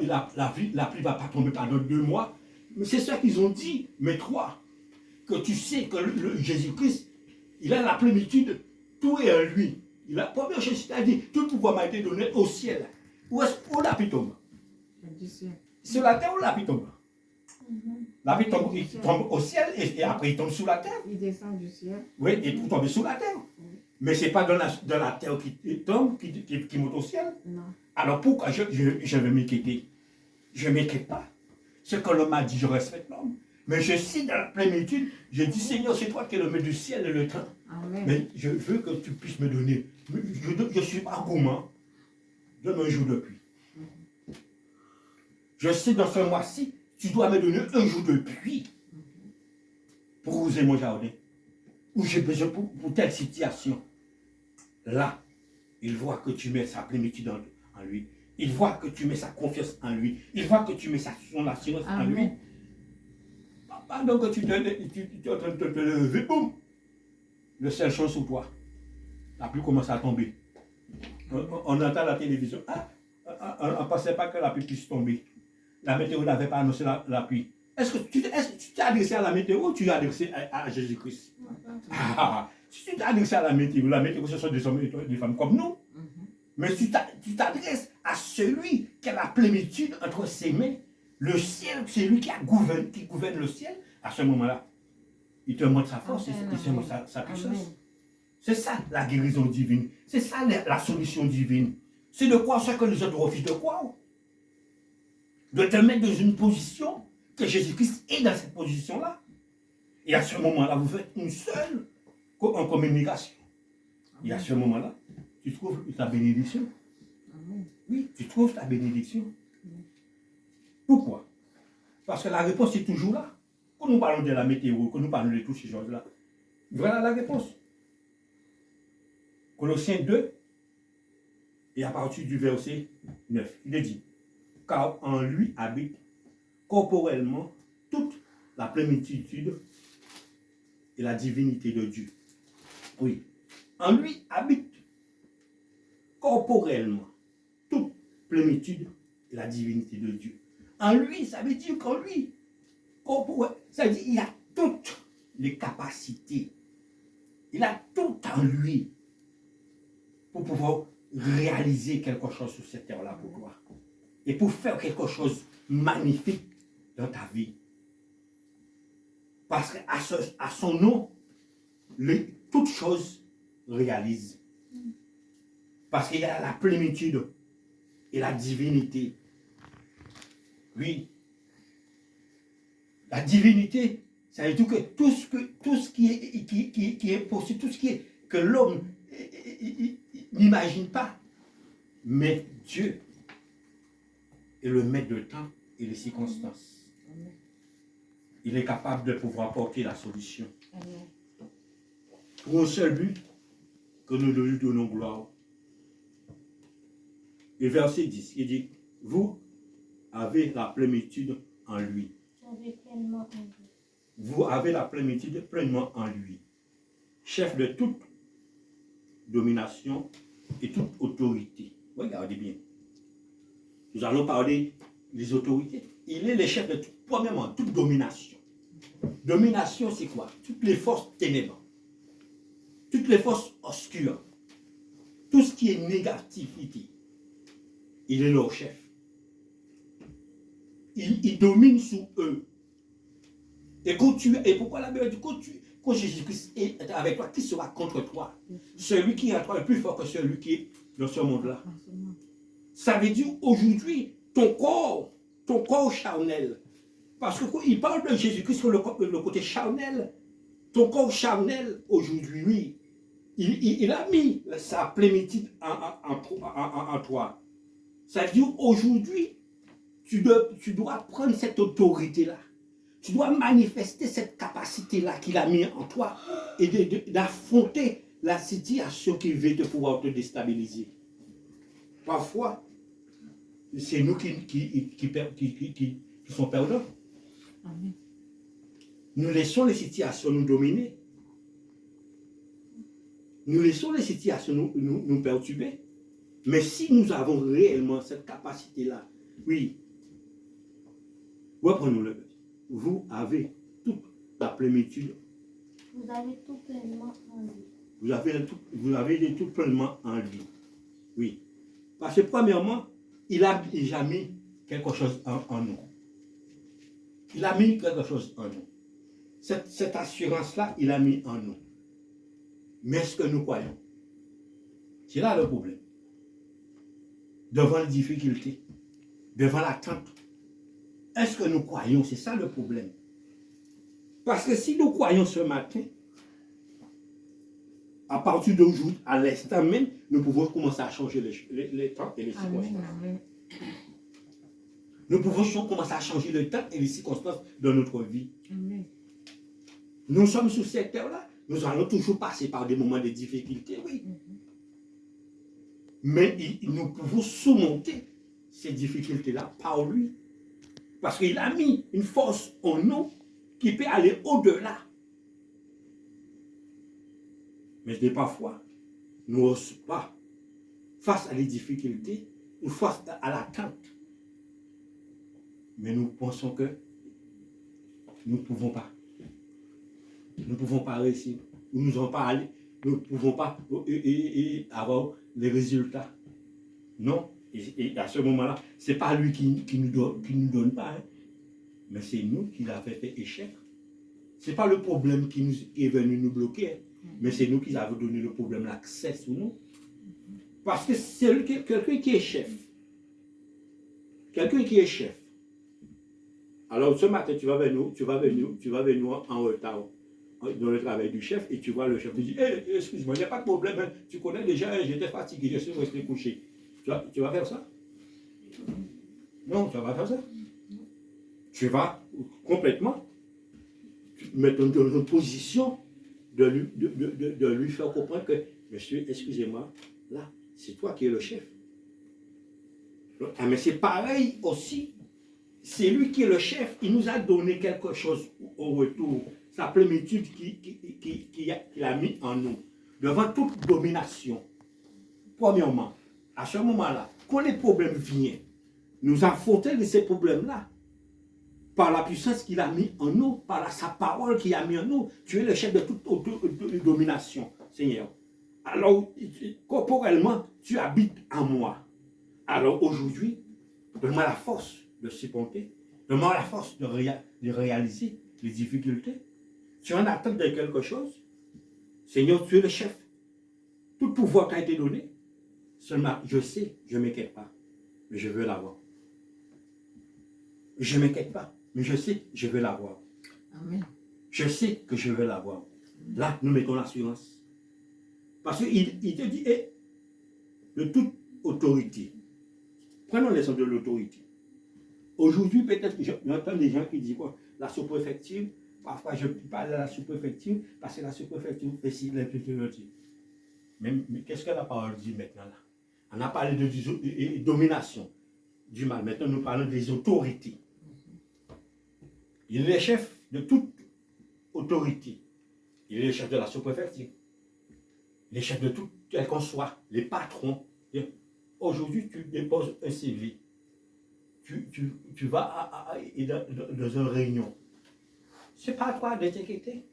la pluie ne va pas tomber pendant 2 mois. Mais c'est ça qu'ils ont dit, mais 3. Que tu sais que Jésus-Christ, il a la plénitude, tout est en lui. La première chose, c'est-à-dire, tout pouvoir m'a été donné au ciel. Où la pluie tombe? Sur la terre ou la pluie tombe? La pluie tombe, il tombe au ciel et après il tombe sur la terre. Il descend du ciel. Oui, et tout tombe sur la terre. Mais ce n'est pas dans la terre qui tombe, qui monte au ciel. Non. Alors pourquoi je vais m'inquiéter? Je ne m'inquiète pas. Ce que l'homme a dit, je respecte l'homme. Mais je suis dans la plénitude. Je dis, Seigneur, c'est toi qui es le maître du ciel et le temps. Amen. Mais je veux que tu puisses me donner. Je ne suis pas gourmand. Donne un jour de pluie. Je sais dans ce mois-ci, tu dois me donner un jour de pluie pour arroser mon jardin. Ou j'ai besoin pour telle situation. Là, il voit que tu mets sa plénitude en lui. Il voit que tu mets sa confiance en lui. Il voit que tu mets son assurance en lui. Pendant que tu es en train de te lever, boum, le ciel change sur toi. La pluie commence à tomber. On entend la télévision. On ne pensait pas que la pluie puisse tomber. La météo n'avait pas annoncé la pluie. Est-ce que tu t'es adressé à la météo ou tu t'es adressé à Jésus-Christ? Si tu t'es adressé à la météo, ce sont des hommes et des femmes comme nous. Mais tu t'adresses à celui qui a la plénitude entre ses mains. Le ciel, c'est lui qui gouverne le ciel. À ce moment-là, il te montre sa force, il te montre sa puissance. C'est ça la guérison divine. C'est ça la solution divine. C'est de croire ce que les autres refusent de croire. De te mettre dans une position que Jésus-Christ est dans cette position-là. Et à ce moment-là, vous faites une seule en communication. Et à ce moment-là, tu trouves ta bénédiction. Oui, tu trouves ta bénédiction. Pourquoi? Parce que la réponse est toujours là. quand nous parlons de la météo, quand nous parlons de toutes ces choses-là, voilà la réponse. Colossiens 2, et à partir du verset 9, il est dit, car en lui habite corporellement toute la plénitude et la divinité de Dieu. Oui, en lui habite corporellement toute plénitude et la divinité de Dieu. En lui, ça veut dire qu'en lui, ça veut dire qu'il a toutes les capacités. Il a tout en lui pour pouvoir réaliser quelque chose sur cette terre-là pour toi. Et pour faire quelque chose de magnifique dans ta vie. Parce qu'à son nom, toutes choses réalisent. Parce qu'il y a la plénitude et la divinité. Oui. La divinité, ça veut dire que tout ce qui est possible, tout ce qui est que l'homme n'imagine pas. Mais Dieu est le maître de temps et les circonstances. Amen. Il est capable de pouvoir apporter la solution. Amen. Pour un seul but, que nous lui donnons gloire. Et verset 10, il dit, vous avez la plénitude en lui. J'avais pleinement en lui. Vous avez la plénitude pleinement en lui. Chef de toute domination et toute autorité. Regardez bien. Nous allons parler des autorités. Il est le chef de tout. Premièrement, toute domination. Domination, c'est quoi? Toutes les forces ténèbres. Toutes les forces obscures. Tout ce qui est négativité. Il est leur chef. Il domine sur eux. Et pourquoi la Bible dit, quand Jésus-Christ est avec toi, qui sera contre toi? Celui qui est à toi est plus fort que celui qui est dans ce monde-là. Ça veut dire aujourd'hui, ton corps charnel, parce qu'il parle de Jésus-Christ sur le côté charnel, ton corps charnel aujourd'hui, oui, il a mis sa plénitude en toi. Ça veut dire aujourd'hui, tu dois prendre cette autorité-là. Tu dois manifester cette capacité-là qu'il a mis en toi et d'affronter la situation qui veut te pouvoir te déstabiliser. Parfois, c'est nous qui sont perdants. Amen. Nous laissons les situations nous dominer. Nous laissons les situations nous perturber. Mais si nous avons réellement cette capacité-là, oui, reprenons-le. Vous avez toute la plénitude. Vous avez tout pleinement en lui. Vous avez tout pleinement en lui. Oui. Parce que premièrement, il a déjà mis quelque chose en nous. Il a mis quelque chose en nous. Cette assurance-là, il a mis en nous. Mais est-ce que nous croyons? C'est là le problème. Devant les difficultés, devant l'attente, est-ce que nous croyons? C'est ça le problème. Parce que si nous croyons ce matin, à partir d'aujourd'hui, à l'instant même, nous pouvons commencer à changer les temps et les circonstances. Amen. Nous pouvons commencer à changer le temps et les circonstances de notre vie. Amen. Nous sommes sur cette terre-là, nous allons toujours passer par des moments de difficulté, oui. Mais nous pouvons surmonter ces difficultés-là par lui. Parce qu'il a mis une force en nous qui peut aller au-delà. Mais parfois, nous n'osons pas, face à les difficultés, ou face à l'attente. Mais nous pensons que nous ne pouvons pas. Nous ne pouvons pas réussir. Nous ne pouvons pas avoir les résultats. Non. Et à ce moment-là, ce n'est pas lui qui nous donne pas. Hein. Mais c'est nous qui l'avons fait échec. Ce n'est pas le problème qui est venu nous bloquer. Hein. Mais c'est nous qui avons donné le problème l'accès sur nous. Parce que c'est quelqu'un qui est chef. Quelqu'un qui est chef. Alors ce matin, tu vas venir en retard dans le travail du chef et tu vois le chef te dit hey, excuse-moi, il n'y a pas de problème, hein. Tu connais déjà, j'étais fatigué, je suis resté couché. Tu vas faire ça? Non, tu vas pas faire ça. Tu vas complètement mettre dans une position de lui faire comprendre que, monsieur, excusez-moi, là, c'est toi qui es le chef. Ah, mais c'est pareil aussi. C'est lui qui est le chef. Il nous a donné quelque chose au retour. Sa plénitude qu'il a mis en nous. Devant toute domination. Premièrement, à ce moment-là, quand les problèmes viennent, nous affrontons de ces problèmes-là par la puissance qu'il a mis en nous, par sa parole qu'il a mis en nous. Tu es le chef de toute domination, Seigneur. Alors, corporellement, tu habites en moi. Alors aujourd'hui, donne-moi la force de supporter, donne-moi la force de réaliser les difficultés. Tu en attends de quelque chose. Seigneur, tu es le chef. Tout pouvoir t'a été donné. Seulement, je sais, je ne m'inquiète pas, mais je veux l'avoir. Je ne m'inquiète pas, mais je sais, je veux l'avoir. Amen. Je sais que je veux l'avoir. Là, nous mettons l'assurance. Parce qu'il te dit, de toute autorité. Prenons l'exemple de l'autorité. Aujourd'hui, peut-être que j'entends des gens qui disent quoi? La sous-préfecture, parfois je parle de la sous-préfecture, parce que la sous-préfecture fait si les autorités. Mais qu'est-ce que la parole dit maintenant là? On a parlé de domination du mal. Maintenant, nous parlons des autorités. Il est le chef de toute autorité. Il est le chef de la sous-préfecture. Les chefs de tout, quel qu'on soit, les patrons. Aujourd'hui, tu déposes un CV. Tu vas dans une réunion. Ce n'est pas à toi de t'inquiéter.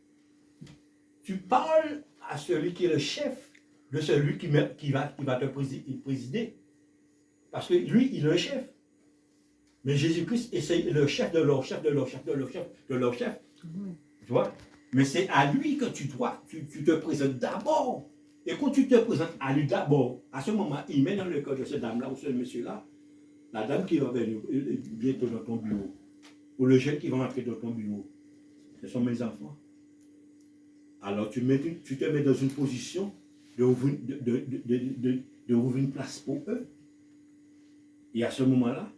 Tu parles à celui qui est le chef de celui qui va te présider. Parce que lui, il est le chef. Mais Jésus-Christ est le chef de leur chef, de leur chef, de leur chef, de leur chef. Tu vois? Mais c'est à lui que tu te présentes d'abord. Et quand tu te présentes à lui d'abord, à ce moment, il met dans le cœur de cette dame-là ou ce monsieur-là, la dame qui va venir bientôt dans ton bureau, ou le jeune qui va entrer dans ton bureau. Ce sont mes enfants. Alors tu te mets dans une position de ouvrir une place pour eux. Et à ce moment-là,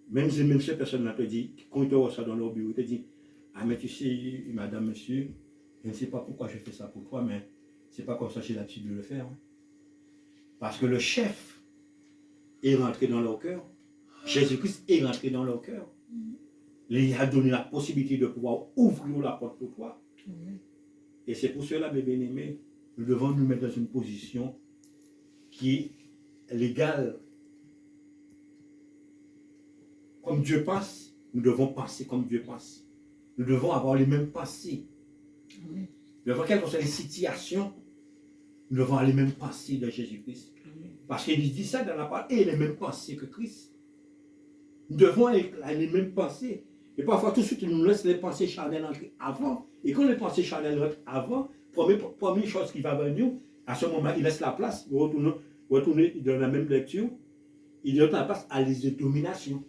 même ces personnes-là te disent, quand ils te reçoivent dans leur bureau, ils te disent, ah mais tu sais, madame, monsieur, je ne sais pas pourquoi je fais ça pour toi, mais c'est pas comme ça que j'ai l'habitude de le faire. Hein. Parce que le chef est rentré dans leur cœur. Jésus-Christ est rentré dans leur cœur. Il a donné la possibilité de pouvoir ouvrir la porte pour toi. Et c'est pour cela, mes bien-aimés, nous devons nous mettre dans une position qui est légale. Comme Dieu pense, nous devons penser comme Dieu pense. Nous devons avoir les mêmes pensées. Devant quelles que soient les situations, nous devons avoir les mêmes pensées de Jésus-Christ. Parce qu'il dit ça dans la parole, et les mêmes pensées que Christ. Nous devons avoir les mêmes pensées. Et parfois, tout de suite, nous laisse les pensées charnelles entrer avant. Et quand les pensées charnelles rentrent avant, première chose qui va venir, à ce moment, il laisse la place, retourner dans la même lecture, il donne la place à l'idée de domination.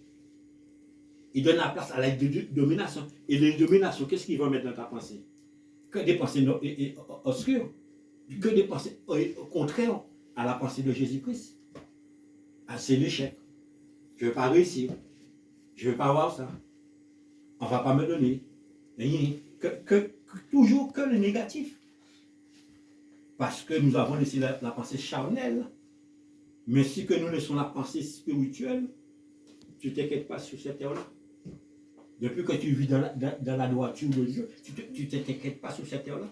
Il donne la place à l'idée de domination. Et les dominations, qu'est-ce qu'il va mettre dans ta pensée? Que des pensées obscures, que des pensées contraires à la pensée de Jésus-Christ. Ah, c'est l'échec. Je ne vais pas réussir. Je ne vais pas avoir ça. On ne va pas me donner. Toujours que le négatif. Parce que nous avons laissé la pensée charnelle. Mais si que nous laissons la pensée spirituelle, tu ne t'inquiètes pas sur cette terre-là. Depuis que tu vis dans la droiture de Dieu, tu ne t'inquiètes pas sur cette terre-là.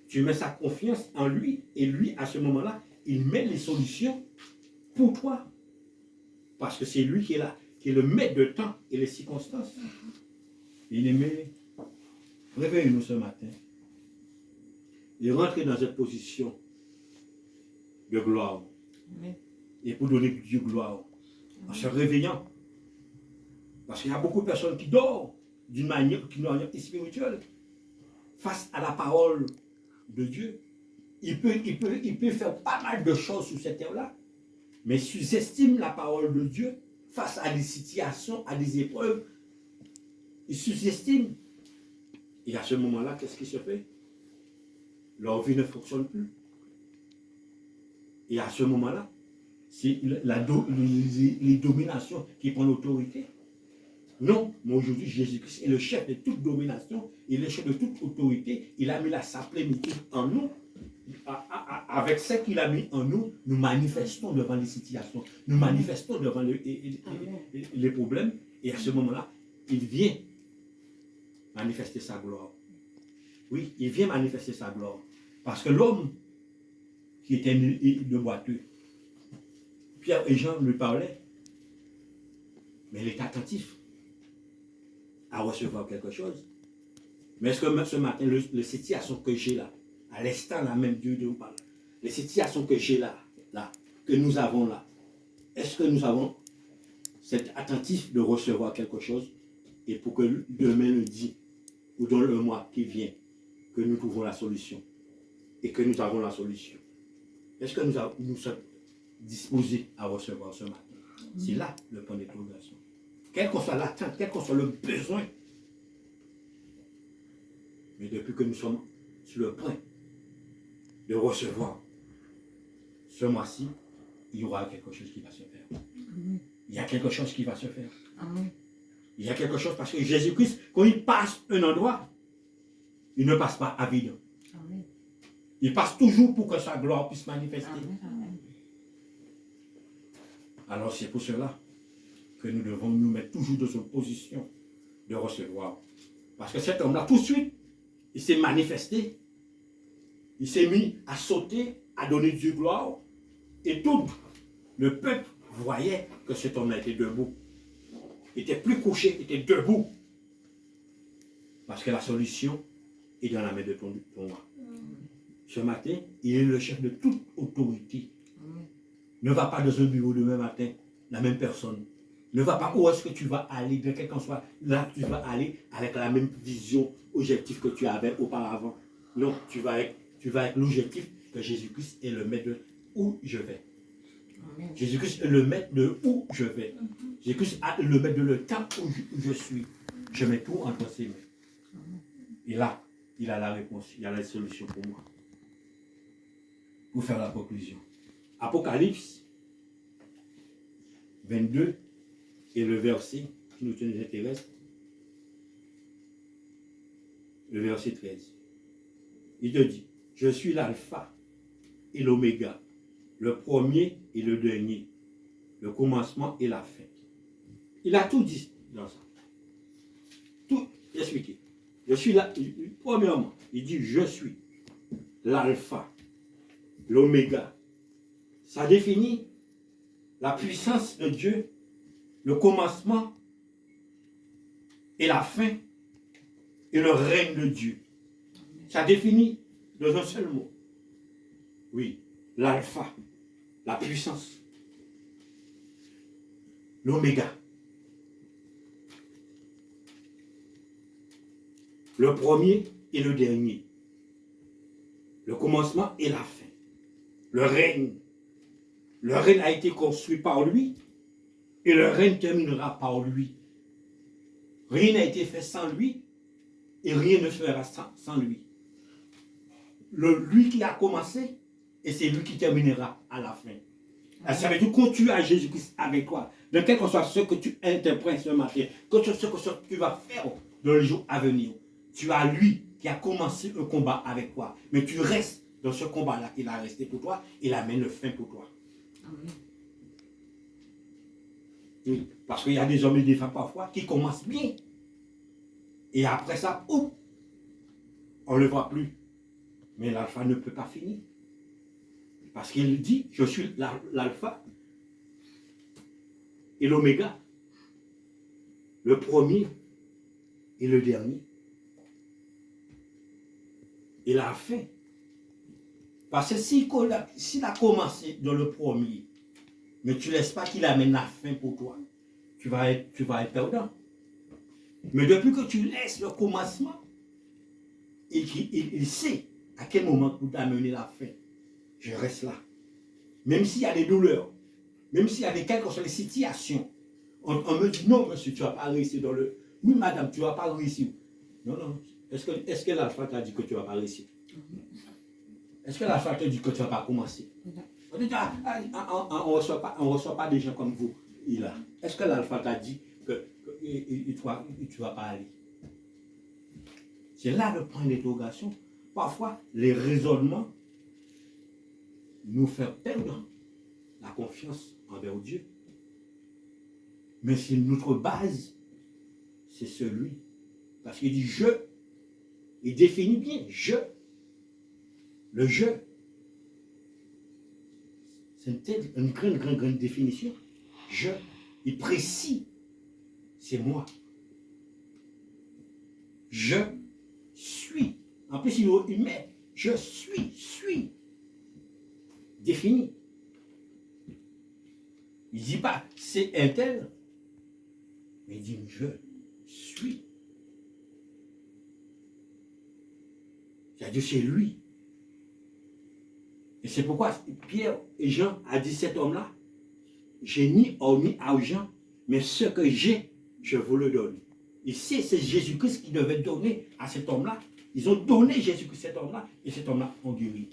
Tu mets sa confiance en lui, et lui, à ce moment-là, il met les solutions pour toi. Parce que c'est lui qui est là, qui est le maître de temps et les circonstances. Il aimait, réveillez-nous ce matin et rentrez dans cette position de gloire. Et pour donner Dieu gloire, en se réveillant. Parce qu'il y a beaucoup de personnes qui dorment d'une manière spirituelle face à la parole de Dieu. Il peut faire pas mal de choses sur cette terre-là, mais sous-estime la parole de Dieu face à des situations, à des épreuves. Il sous-estime. Et à ce moment-là, qu'est-ce qui se fait? Leur vie ne fonctionne plus. Et à ce moment-là, c'est les dominations qui prennent l'autorité. Non, mais aujourd'hui, Jésus-Christ est le chef de toute domination, il est le chef de toute autorité, il a mis sa plénitude en nous. Avec ce qu'il a mis en nous, nous manifestons devant les situations, nous manifestons devant les problèmes, et à ce moment-là, il vient manifester sa gloire. Oui, il vient manifester sa gloire. Parce que l'homme qui était de boiteux, Pierre et Jean lui parlaient, mais il est attentif à recevoir quelque chose. Mais est-ce que ce matin, les situations que j'ai là, à l'instant là même, Dieu nous parle, les situations que j'ai là, que nous avons là, est-ce que nous avons cet attentif de recevoir quelque chose et pour que demain le dit, ou dans le mois qui vient, que nous trouvons la solution et que nous avons la solution. Est-ce que nous sommes disposés à recevoir ce matin? C'est là le point d'interrogation. Quelle qu'on soit l'attente, quel qu'on soit le besoin. Mais depuis que nous sommes sur le point de recevoir ce mois-ci, il y aura quelque chose qui va se faire. Amen. Il y a quelque chose qui va se faire. Amen. Il y a quelque chose parce que Jésus-Christ, quand il passe un endroit, il ne passe pas à vide. Amen. Il passe toujours pour que sa gloire puisse manifester. Amen. Alors c'est pour cela que nous devons nous mettre toujours dans une position de recevoir. Parce que cet homme-là, tout de suite, il s'est manifesté. Il s'est mis à sauter, à donner Dieu gloire. Et tout le peuple voyait que cet homme-là était debout. Il était plus couché, il était debout. Parce que la solution est dans la main de ton roi. Ce matin, il est le chef de toute autorité. Ne va pas dans un bureau demain matin, la même personne. Ne va pas où est-ce que tu vas aller, de quel qu'en soit là, tu vas aller avec la même vision, objectif que tu avais auparavant. Non, tu vas avec l'objectif que Jésus-Christ est le maître de où je vais. Jésus-Christ est le maître de où je vais. Jésus-Christ est le maître de le temps où je suis. Je mets tout entre ses mains. Et là, il a la réponse, il a la solution pour moi. Pour faire la conclusion. Apocalypse 22 et le verset qui nous intéresse, le verset 13. Il te dit, je suis l'alpha et l'oméga, le premier et le dernier, le commencement et la fin. Il a tout dit dans ça. Tout expliqué. Je suis là, premièrement, il dit, je suis l'alpha, l'oméga. Ça définit la puissance de Dieu, le commencement et la fin et le règne de Dieu. Ça définit dans un seul mot. Oui, l'alpha, la puissance, l'oméga, le premier et le dernier, le commencement et la fin, le règne. Le règne a été construit par lui et le règne terminera par lui. Rien n'a été fait sans lui et rien ne sera sans lui. Lui qui a commencé et c'est lui qui terminera à la fin. Ça veut dire quand tu as Jésus-Christ avec toi, de quel que soit ce que tu interprètes ce matin, que ce que tu vas faire dans les jours à venir, tu as lui qui a commencé un combat avec toi, mais tu restes dans ce combat-là qu'il a resté pour toi, il amène le fin pour toi. Amen. Oui, parce qu'il y a des hommes et des femmes parfois qui commencent bien. Et après ça, on ne le voit plus. Mais l'alpha ne peut pas finir. Parce qu'il dit, je suis l'alpha et l'oméga. Le premier et le dernier. Et la fin. Parce que s'il a commencé dans le premier, mais tu ne laisses pas qu'il amène la fin pour toi, tu vas être perdant. Mais depuis que tu laisses le commencement, il sait à quel moment pour t'amener la fin. Je reste là. Même s'il y a des douleurs, même s'il y a quelques situations, on me dit non, monsieur, tu ne vas pas réussir dans le. Oui, madame, tu ne vas pas réussir. Non, non. Est-ce que l'alpha t'a dit que tu ne vas pas réussir? Est-ce que l'alpha t'a dit que tu ne vas pas commencer? On ne reçoit pas des gens comme vous. Est-ce que l'alpha t'a dit et tu vas pas aller. C'est là le point d'interrogation. Parfois, les raisonnements nous font perdre la confiance envers Dieu. Mais c'est notre base, c'est celui. Parce qu'il dit je, il définit bien je. Le je, c'est une grande définition. Je, il précise, c'est moi. Je suis. En plus, il met je suis. Défini. Il ne dit pas c'est un tel, mais il dit je suis. C'est-à-dire c'est lui. Et c'est pourquoi Pierre et Jean a dit cet homme-là, j'ai ni or ni argent, mais ce que j'ai, je vous le donne. Ici, c'est Jésus-Christ qui devait donner à cet homme-là. Ils ont donné Jésus-Christ à cet homme-là, et cet homme-là ont guéri.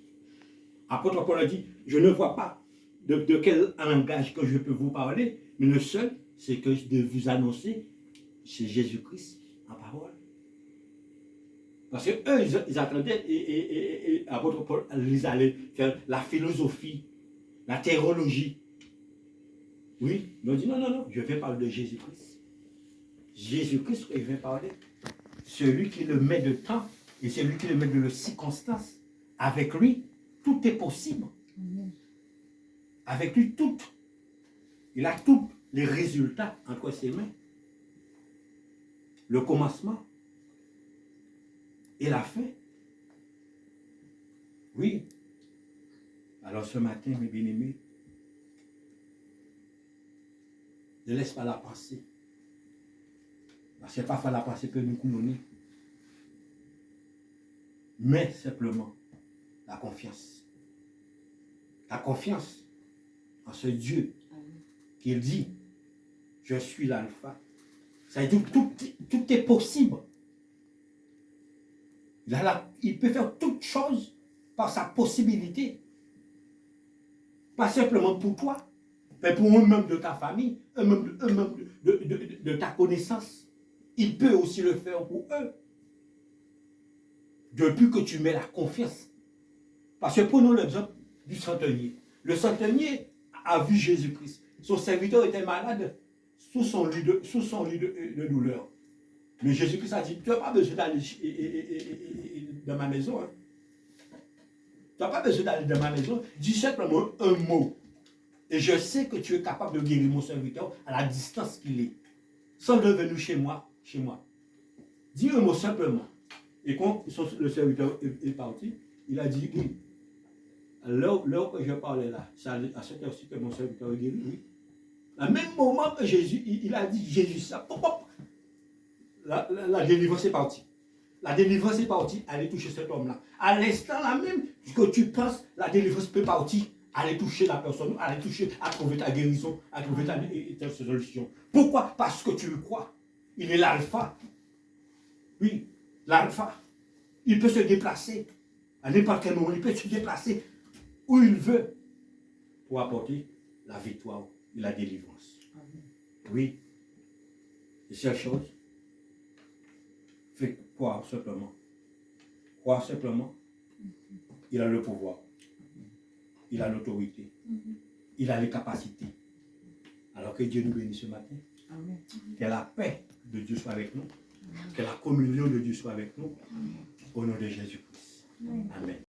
Apôtre Paul a dit, je ne vois pas de quel langage que je peux vous parler, mais le seul, c'est que de vous annoncer, c'est Jésus-Christ en parole. Parce qu'eux, ils attendaient, et apôtre Paul, ils allaient faire la philosophie, la théologie. Oui, ils ont dit, non, je vais parler de Jésus-Christ. Jésus-Christ, je vais parler. Celui qui le met de temps, et celui qui le met de circonstance. Avec lui, tout est possible. Avec lui, il a tous les résultats entre ses mains. Le commencement et la fin. Oui. Alors ce matin, mes bien-aimés, ne laisse pas la pensée. Parce que c'est parfois la pensée que nous coulons. Mais simplement la confiance. La confiance en ce Dieu qui dit, je suis l'alpha. Ça veut dire tout est possible. Il peut faire toutes choses par sa possibilité. Pas simplement pour toi, mais pour eux-mêmes de ta famille, eux-mêmes de ta connaissance. Il peut aussi le faire pour eux. Depuis que tu mets la confiance. Parce que prenons l'exemple du centenier. Le centenier a vu Jésus-Christ. Son serviteur était malade sous son lit de douleur. Mais Jésus-Christ a dit, tu n'as pas besoin d'aller dans ma maison. Hein. Tu n'as pas besoin d'aller dans ma maison. Dis simplement un mot. Et je sais que tu es capable de guérir mon serviteur à la distance qu'il est. Sans devenir chez moi. Dis un mot simplement. Et quand le serviteur est parti, il a dit, oui. L'heure que je parlais là, c'est à cette heure-ci que mon serviteur est guéri, oui. Au même moment que Jésus, il a dit, Jésus, ça, la délivrance est partie. La délivrance est partie, aller toucher cet homme-là. À l'instant là même que tu penses, la délivrance peut partir, aller toucher la personne, aller toucher, à trouver ta guérison, à trouver ta solution. Pourquoi? Parce que tu le crois. Il est l'alpha. Oui, l'alpha. Il peut se déplacer. À n'importe quel moment, il peut se déplacer où il veut pour apporter la victoire et la délivrance. Oui. Et seule chose, fait croire simplement. Croire simplement, il a le pouvoir. Il a l'autorité. Il a les capacités. Alors que Dieu nous bénisse ce matin. Amen. Que la paix de Dieu soit avec nous. Que la communion de Dieu soit avec nous. Au nom de Jésus-Christ. Amen.